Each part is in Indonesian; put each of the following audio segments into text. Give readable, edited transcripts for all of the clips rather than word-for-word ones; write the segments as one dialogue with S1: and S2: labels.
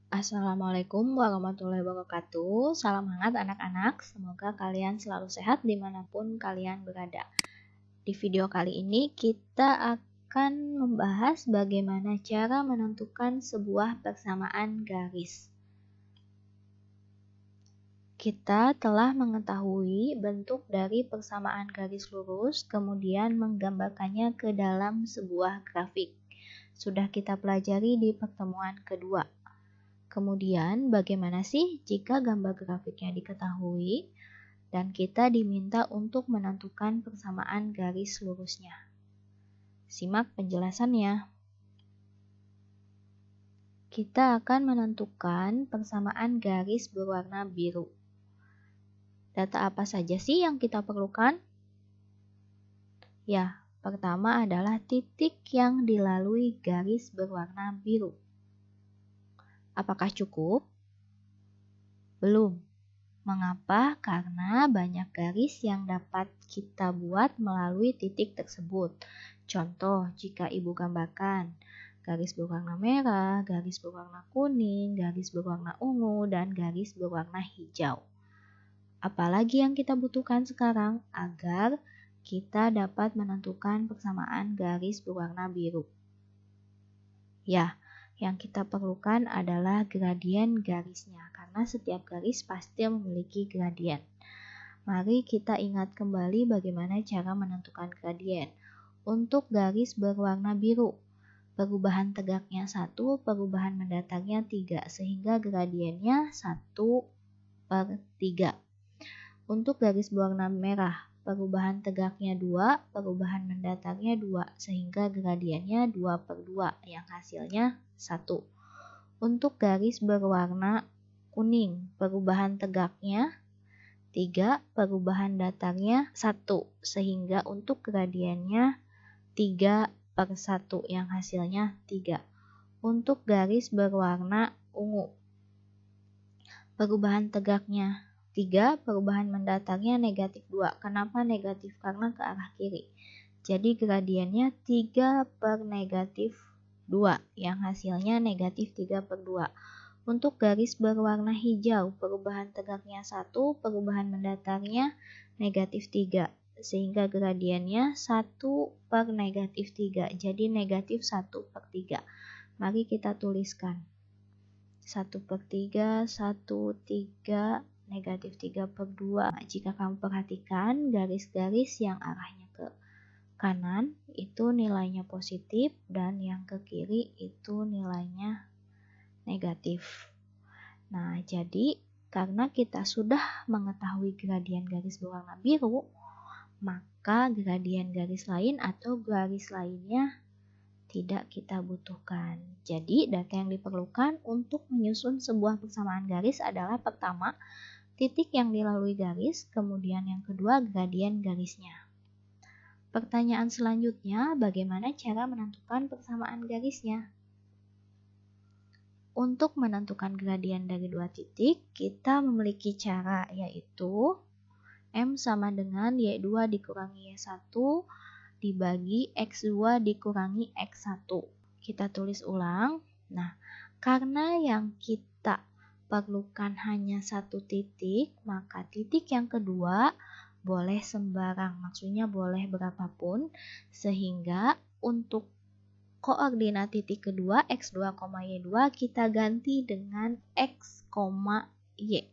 S1: Assalamualaikum warahmatullahi wabarakatuh. Salam hangat anak-anak. Semoga kalian selalu sehat dimanapun kalian berada. Di video kali ini kita akan membahas bagaimana cara menentukan sebuah persamaan garis. Kita telah mengetahui bentuk dari persamaan garis lurus, kemudian menggambarkannya ke dalam sebuah grafik. Sudah kita pelajari di pertemuan kedua. Kemudian, bagaimana sih jika gambar grafiknya diketahui dan kita diminta untuk menentukan persamaan garis lurusnya? Simak penjelasannya. Kita akan menentukan persamaan garis berwarna biru. Data apa saja sih yang kita perlukan? Ya, pertama adalah titik yang dilalui garis berwarna biru. Apakah cukup? Belum. Mengapa? Karena banyak garis yang dapat kita buat melalui titik tersebut. Contoh, jika ibu gambarkan garis berwarna merah, garis berwarna kuning, garis berwarna ungu, dan garis berwarna hijau. Apalagi yang kita butuhkan sekarang agar kita dapat menentukan persamaan garis berwarna biru? Ya, yang kita perlukan adalah gradien garisnya, karena setiap garis pasti memiliki gradien. Mari kita ingat kembali bagaimana cara menentukan gradien. Untuk garis berwarna biru, perubahan tegaknya 1, perubahan mendatarnya 3, sehingga gradiennya 1/3. Untuk garis berwarna merah, perubahan tegaknya 2, perubahan mendatarnya 2, sehingga gradiennya 2/2, yang hasilnya 1. Untuk garis berwarna kuning, perubahan tegaknya 3, perubahan datarnya 1, sehingga untuk gradiennya 3/1, yang hasilnya 3. Untuk garis berwarna ungu, perubahan tegaknya 3, perubahan mendatarnya -2. Kenapa negatif? Karena ke arah kiri. Jadi gradiennya 3/-2, yang hasilnya -3/2. Untuk garis berwarna hijau, perubahan tegaknya 1, perubahan mendatarnya -3, sehingga gradiennya 1/-3, jadi -1/3. Mari kita tuliskan 1/3, 1/3, -3/2. Jika kamu perhatikan garis-garis yang arahnya ke kanan itu nilainya positif dan yang ke kiri itu nilainya negatif. Nah, jadi karena kita sudah mengetahui gradien garis berwarna biru, maka gradien garis lain atau garis lainnya tidak kita butuhkan. Jadi, data yang diperlukan untuk menyusun sebuah persamaan garis adalah pertama, titik yang dilalui garis, kemudian yang kedua, gradien garisnya. Pertanyaan selanjutnya, bagaimana cara menentukan persamaan garisnya? Untuk menentukan gradien dari dua titik, kita memiliki cara, yaitu M sama dengan Y2 dikurangi Y1 dibagi X2 dikurangi X1. Kita tulis ulang. Nah, karena yang kita perlukan hanya satu titik, maka titik yang kedua boleh sembarang, maksudnya boleh berapapun, sehingga untuk koordinat titik kedua X2, Y2 kita ganti dengan X, Y.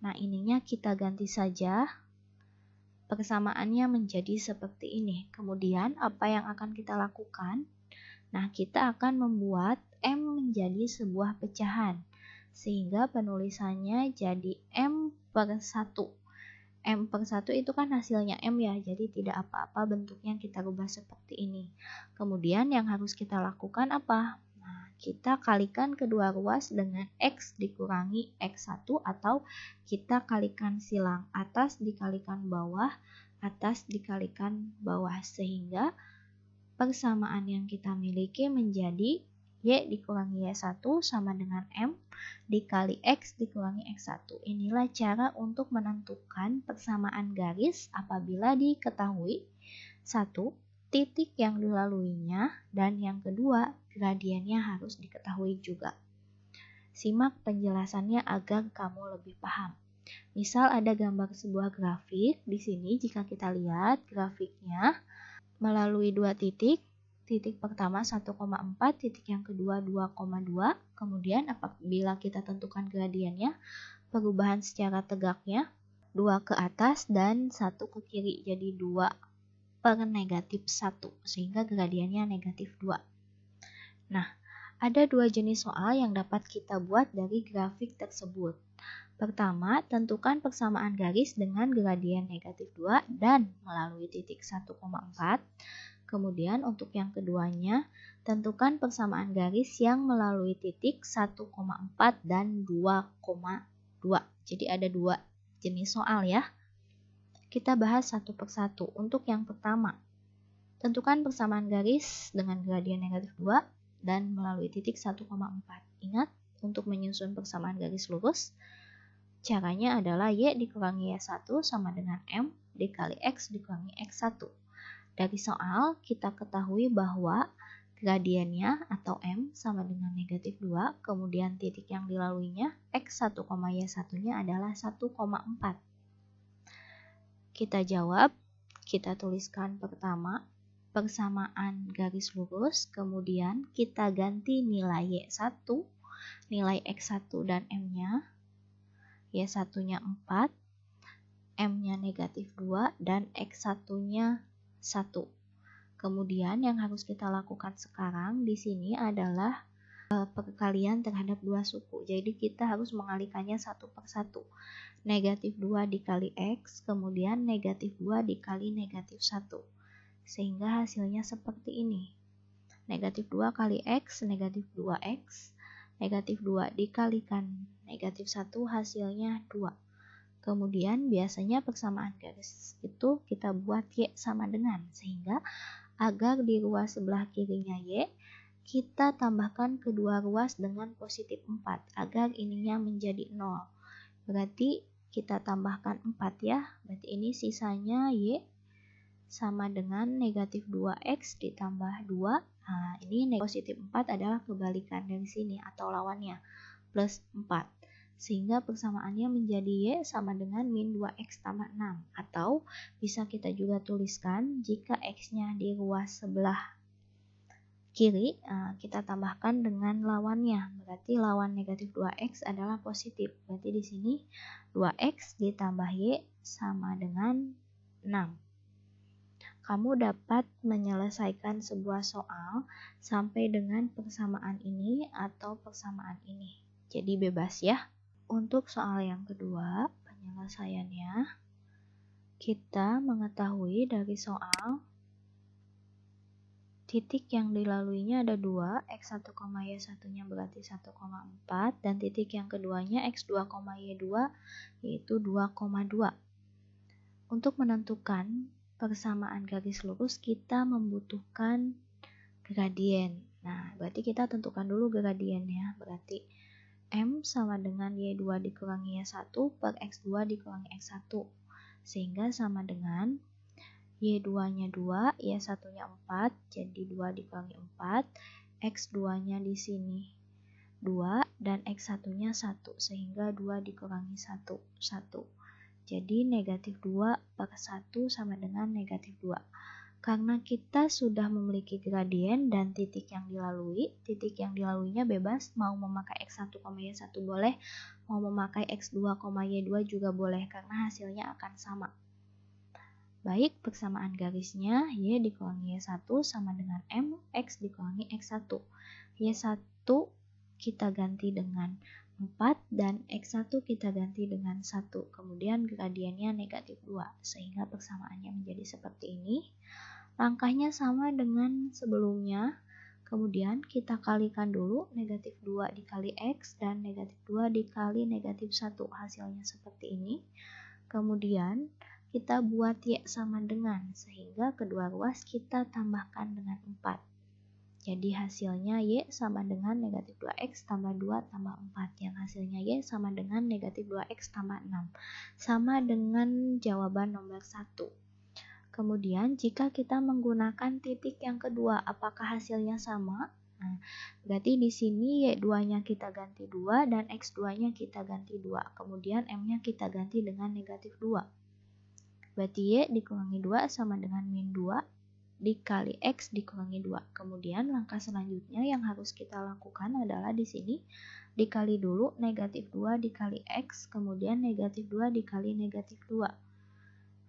S1: Nah, ininya kita ganti saja. Persamaannya menjadi seperti ini. Kemudian apa yang akan kita lakukan? Nah, kita akan membuat M menjadi sebuah pecahan, sehingga penulisannya jadi M/1. M/1 itu kan hasilnya M ya, jadi tidak apa-apa bentuknya kita rubah seperti ini. Kemudian yang harus kita lakukan apa? Nah, kita kalikan kedua ruas dengan X dikurangi X1, atau kita kalikan silang, atas dikalikan bawah, atas dikalikan bawah, sehingga persamaan yang kita miliki menjadi Y dikurangi Y1 sama dengan M dikali X dikurangi X1. Inilah cara untuk menentukan persamaan garis apabila diketahui 1. Titik yang dilaluinya, dan yang kedua, gradiennya harus diketahui juga. Simak penjelasannya agar kamu lebih paham. Misal ada gambar sebuah grafik. Di sini jika kita lihat grafiknya melalui dua titik. Titik pertama 1,4, titik yang kedua 2,2. Kemudian apabila kita tentukan gradiennya, perubahan secara tegaknya 2 ke atas dan 1 ke kiri. Jadi 2 per negatif 1, sehingga gradiennya negatif 2. Nah, ada dua jenis soal yang dapat kita buat dari grafik tersebut. Pertama, tentukan persamaan garis dengan gradien negatif 2 dan melalui titik 1,4. Kemudian untuk yang keduanya, tentukan persamaan garis yang melalui titik 1,4 dan 2,2. Jadi ada dua jenis soal ya. Kita bahas satu persatu. Untuk yang pertama, tentukan persamaan garis dengan gradien negatif 2 dan melalui titik 1,4. Ingat, untuk menyusun persamaan garis lurus, caranya adalah Y dikurangi Y1 sama dengan M dikali X dikurangi X1. Dari soal, kita ketahui bahwa gradiennya atau M sama dengan negatif 2, kemudian titik yang dilaluinya X1, Y1-nya adalah 1,4. Kita jawab, kita tuliskan pertama persamaan garis lurus, kemudian kita ganti nilai Y1, nilai X1 dan M-nya, Y1-nya 4, M-nya negatif 2, dan X1-nya 1. Kemudian yang harus kita lakukan sekarang di sini adalah perkalian terhadap dua suku. Jadi kita harus mengalihkannya satu per satu. Negatif 2 dikali X, kemudian negatif 2 dikali negatif 1. Sehingga hasilnya seperti ini. Negatif 2 kali X, negatif 2X. Negatif 2 dikalikan negatif 1, hasilnya 2. Kemudian biasanya persamaan garis itu kita buat Y sama dengan. Sehingga agar di ruas sebelah kirinya Y, kita tambahkan kedua ruas dengan positif 4. Agar ininya menjadi 0. Berarti kita tambahkan 4 ya. Berarti ini sisanya Y sama dengan negatif 2X ditambah 2. Nah, ini positif 4 adalah kebalikan dari sini atau lawannya, plus 4. Sehingga persamaannya menjadi Y sama dengan min 2X tambah 6. Atau bisa kita juga tuliskan jika X-nya di ruas sebelah kiri, kita tambahkan dengan lawannya. Berarti lawan negatif 2X adalah positif. Berarti di sini 2X ditambah Y sama dengan 6. Kamu dapat menyelesaikan sebuah soal sampai dengan persamaan ini atau persamaan ini. Jadi bebas ya. Untuk soal yang kedua, penyelesaiannya, kita mengetahui dari soal titik yang dilaluinya ada 2, X1, Y1-nya berarti 1,4, dan titik yang keduanya X2, Y2 yaitu 2,2. Untuk menentukan persamaan garis lurus, kita membutuhkan gradien. Nah, berarti kita tentukan dulu gradiennya. Berarti M sama dengan Y2 dikurangi Y1 per X2 dikurangi X1. Sehingga sama dengan Y2-nya 2, Y1-nya 4, jadi 2 dikurangi 4, X2-nya di sini 2, dan X1-nya 1, sehingga 2 dikurangi 1, 1. Jadi negatif 2 per 1 sama dengan negatif 2. Karena kita sudah memiliki gradien dan titik yang dilaluinya bebas, mau memakai X1, Y1 boleh, mau memakai X2, Y2 juga boleh, karena hasilnya akan sama. Baik, persamaan garisnya Y dikurangi Y1 sama dengan M, X dikurangi X1. Y1 kita ganti dengan 4 dan X1 kita ganti dengan 1. Kemudian gradiennya negatif 2, sehingga persamaannya menjadi seperti ini. Langkahnya sama dengan sebelumnya. Kemudian kita kalikan dulu negatif 2 dikali X dan negatif 2 dikali negatif 1. Hasilnya seperti ini. Kemudian kita buat Y sama dengan, sehingga kedua ruas kita tambahkan dengan 4. Jadi hasilnya Y sama dengan negatif 2X tambah 2 tambah 4. Yang hasilnya Y sama dengan negatif 2X tambah 6. Sama dengan jawaban nomor 1. Kemudian jika kita menggunakan titik yang kedua, apakah hasilnya sama? Nah, berarti di sini Y2-nya kita ganti 2 dan X2-nya kita ganti 2. Kemudian M-nya kita ganti dengan negatif 2. Berarti Y dikurangi 2 sama dengan min 2 dikali X dikurangi 2. Kemudian langkah selanjutnya yang harus kita lakukan adalah di sini dikali dulu negatif 2 dikali X, kemudian negatif 2 dikali negatif 2.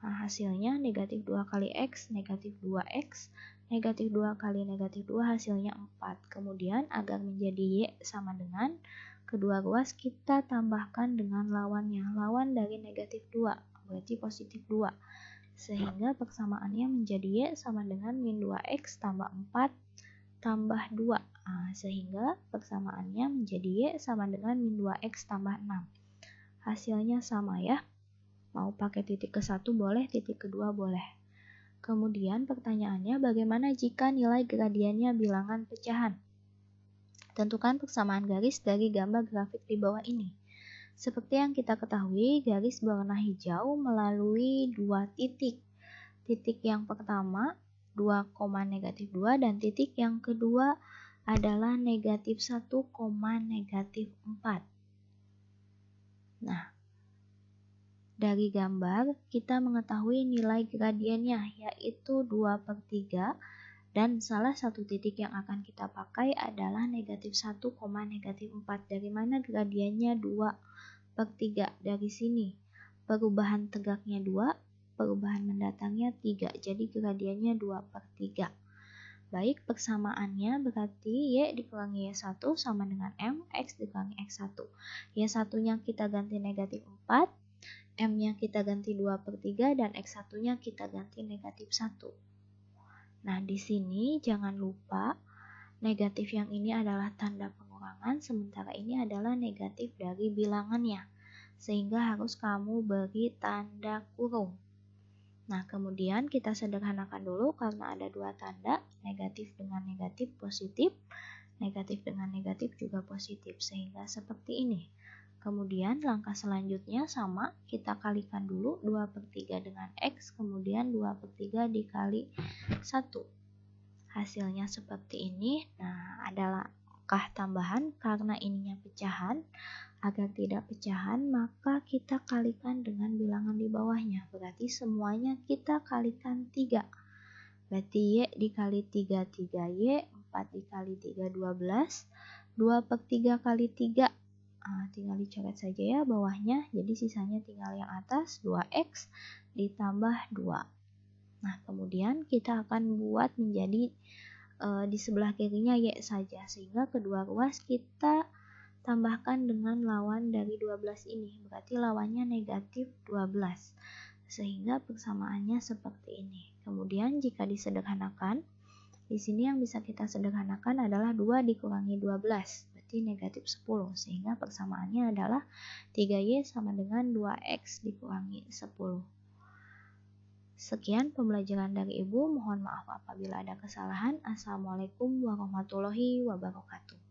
S1: Nah, hasilnya negatif 2 kali X, negatif 2X, negatif 2 kali negatif 2 hasilnya 4. Kemudian agar menjadi Y sama dengan kedua ruas kita tambahkan dengan lawannya. Lawan dari negatif 2 berarti positif 2. Sehingga persamaannya menjadi Y sama dengan min 2X tambah 4 tambah 2. Nah, sehingga persamaannya menjadi Y sama dengan min 2X tambah 6. Hasilnya sama ya. Mau pakai titik ke-1 boleh, titik kedua boleh. Kemudian pertanyaannya, bagaimana jika nilai gradiennya bilangan pecahan? Tentukan persamaan garis dari gambar grafik di bawah ini. Seperti yang kita ketahui, garis berwarna hijau melalui dua titik. Titik yang pertama 2, negatif 2 dan titik yang kedua adalah negatif 1, negatif 4. Nah, dari gambar, kita mengetahui nilai gradiennya, yaitu 2/3, dan salah satu titik yang akan kita pakai adalah negatif 1, negatif 4. Dari mana gradiennya 2/3? Dari sini. Perubahan tegaknya 2, perubahan mendatangnya 3, jadi gradiennya 2/3. Baik, persamaannya berarti Y dikurangi Y1 sama dengan M, X dikurangi X1. Y1-nya kita ganti negatif 4, M-nya kita ganti 2/3 dan X1-nya kita ganti negatif 1. Nah, di sini jangan lupa negatif yang ini adalah tanda pengurangan, sementara ini adalah negatif dari bilangannya. Sehingga harus kamu beri tanda kurung. Nah, kemudian kita sederhanakan dulu karena ada dua tanda, negatif dengan negatif positif, negatif dengan negatif juga positif, sehingga seperti ini. Kemudian langkah selanjutnya sama, kita kalikan dulu 2/3 dengan X, kemudian 2/3 dikali 1. Hasilnya seperti ini. Nah, ada langkah tambahan karena ininya pecahan. Agar tidak pecahan, maka kita kalikan dengan bilangan di bawahnya. Berarti semuanya kita kalikan 3. Berarti Y dikali 3, 3Y, 4 dikali 3, 12, 2/3 kali 3. Tinggal dicoret saja ya bawahnya, jadi sisanya tinggal yang atas 2X ditambah 2. Nah, kemudian kita akan buat menjadi di sebelah kirinya Y saja, sehingga kedua ruas kita tambahkan dengan lawan dari 12 ini, berarti lawannya negatif 12, sehingga persamaannya seperti ini. Kemudian jika disederhanakan, di sini yang bisa kita sederhanakan adalah 2 dikurangi 12, berarti negatif 10, sehingga persamaannya adalah 3Y sama dengan 2X dikurangi 10. Sekian pembelajaran dari Ibu, mohon maaf apabila ada kesalahan. Assalamualaikum warahmatullahi wabarakatuh.